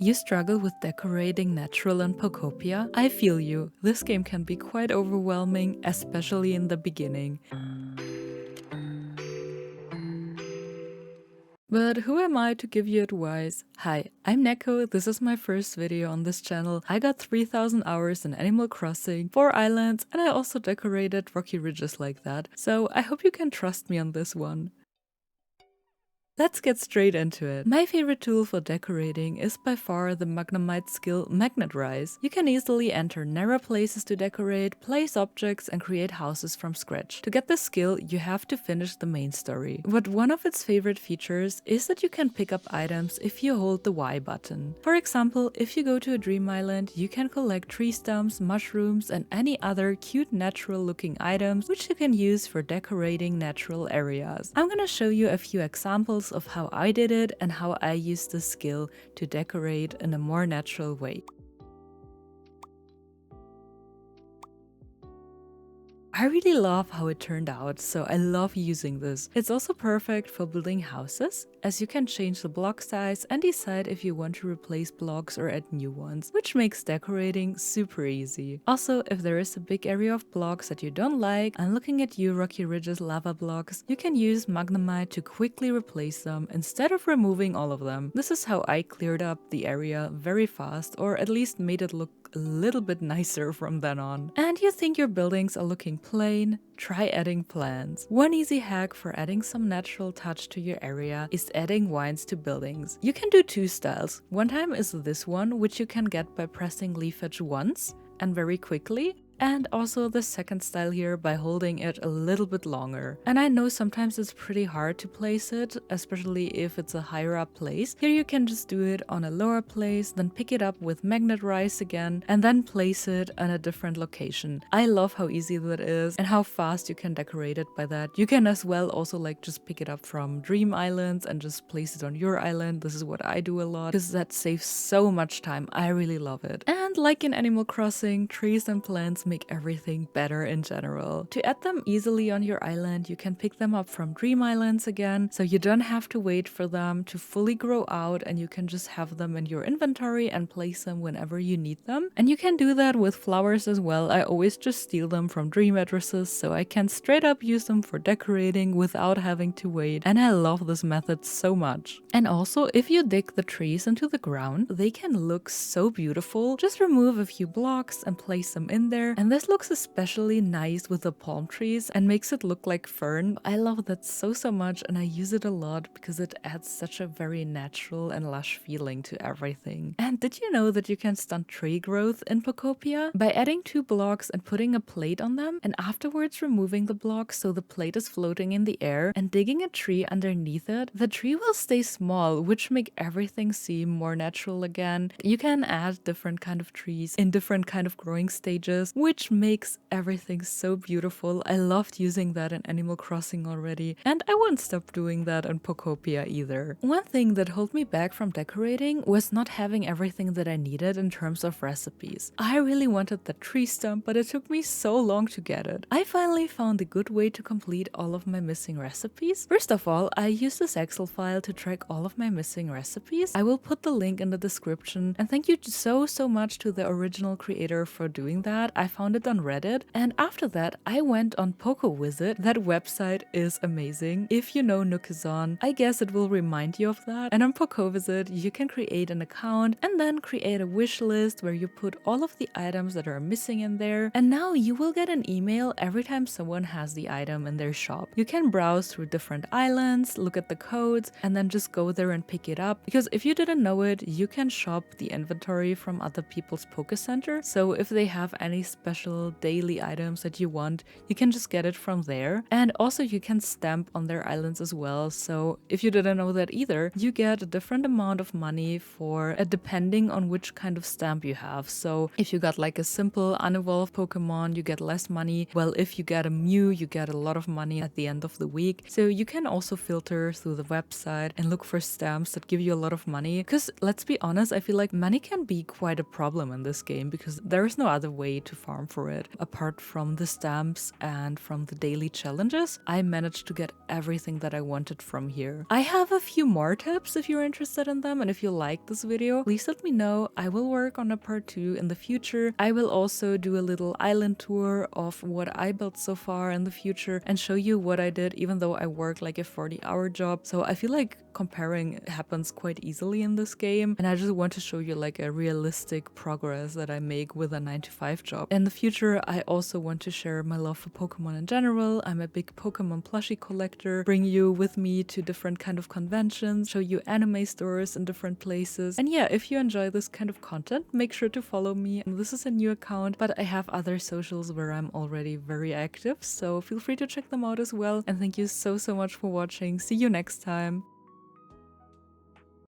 You struggle with decorating natural and pokopia? I feel you. This game can be quite overwhelming, especially in the beginning. But who am I to give you advice? Hi, I'm Neko, this is my first video on this channel. I got 3000 hours in Animal Crossing, 4 islands, and I also decorated rocky ridges like that. So I hope you can trust me on this one. Let's get straight into it. My favorite tool for decorating is by far the magnamite skill Magnet Rise. You can easily enter narrow places to decorate, place objects, and create houses from scratch. To get this skill, you have to finish the main story. But one of its favorite features is that you can pick up items if you hold the Y button. For example, if you go to a dream island, you can collect tree stumps, mushrooms, and any other cute natural looking items which you can use for decorating natural areas. I'm gonna show you a few examples of how I did it and how I used this skill to decorate in a more natural way. I really love how it turned out, so I love using this. It's also perfect for building houses, as you can change the block size and decide if you want to replace blocks or add new ones, which makes decorating super easy. Also, if there is a big area of blocks that you don't like, and looking at you rocky ridges lava blocks, you can use magnamite to quickly replace them instead of removing all of them. This is how I cleared up the area very fast, or at least made it look a little bit nicer from then on. And you think your buildings are looking plain? Try adding plants. One easy hack for adding some natural touch to your area is adding vines to buildings. You can do two styles. One time is this one, which you can get by pressing leaf edge once and very quickly. And also the second style here by holding it a little bit longer. And I know sometimes it's pretty hard to place it, especially if it's a higher up place. Here you can just do it on a lower place, then pick it up with Magnet Rise again, and then place it on a different location. I love how easy that is and how fast you can decorate it by that. You can as well also like just pick it up from Dream Islands and just place it on your island. This is what I do a lot because that saves so much time. I really love it. And like in Animal Crossing, trees and plants make everything better in general. To add them easily on your island, you can pick them up from Dream Islands again, so you don't have to wait for them to fully grow out and you can just have them in your inventory and place them whenever you need them. And you can do that with flowers as well. I always just steal them from dream addresses so I can straight up use them for decorating without having to wait, and I love this method so much. And also, if you dig the trees into the ground, they can look so beautiful. Just remove a few blocks and place them in there, and this looks especially nice with the palm trees and makes it look like fern. I love that so much, and I use it a lot because it adds such a very natural and lush feeling to everything. And did you know that you can stunt tree growth in Pokopia? By adding 2 blocks and putting a plate on them, and afterwards removing the blocks so the plate is floating in the air, and digging a tree underneath it, the tree will stay small, which make everything seem more natural again. You can add different kind of trees in different kind of growing stages, which makes everything so beautiful. I loved using that in Animal Crossing already, and I won't stop doing that in Pokopia either. One thing that held me back from decorating was not having everything that I needed in terms of recipes. I really wanted that tree stump, but it took me so long to get it. I finally found a good way to complete all of my missing recipes. First of all, I used this Excel file to track all of my missing recipes. I will put the link in the description, and thank you so much to the original creator for doing that. I found it on Reddit, and after that I went on PokoWizard. That website is amazing. If you know Nookazon, I guess it will remind you of that. And on PokoWizard you can create an account and then create a wish list where you put all of the items that are missing in there, and now you will get an email every time someone has the item in their shop. You can browse through different islands, look at the codes, and then just go there and pick it up, because if you didn't know it, you can shop the inventory from other people's Poke Center. So if they have any special daily items that you want, you can just get it from there. And also you can stamp on their islands as well, so if you didn't know that either, you get a different amount of money for depending on which kind of stamp you have. So if you got like a simple unevolved Pokemon, you get less money, while if you get a Mew, you get a lot of money at the end of the week. So you can also filter through the website and look for stamps that give you a lot of money, because let's be honest, I feel like money can be quite a problem in this game because there is no other way to farm farm for it. Apart from the stamps and from the daily challenges, I managed to get everything that I wanted from here. I have a few more tips if you're interested in them, and if you like this video, please let me know. I will work on a part 2 in the future. I will also do a little island tour of what I built so far in the future and show you what I did, even though I work like a 40-hour job. So I feel like comparing happens quite easily in this game, and I just want to show you like a realistic progress that I make with a 9-to-5 job. In the future, I also want to share my love for Pokemon in general. I'm a big Pokemon plushie collector, bring you with me to different kind of conventions, show you anime stores in different places. And yeah, if you enjoy this kind of content, make sure to follow me. And this is a new account, but I have other socials where I'm already very active, so feel free to check them out as well. And thank you so much for watching. See you next time.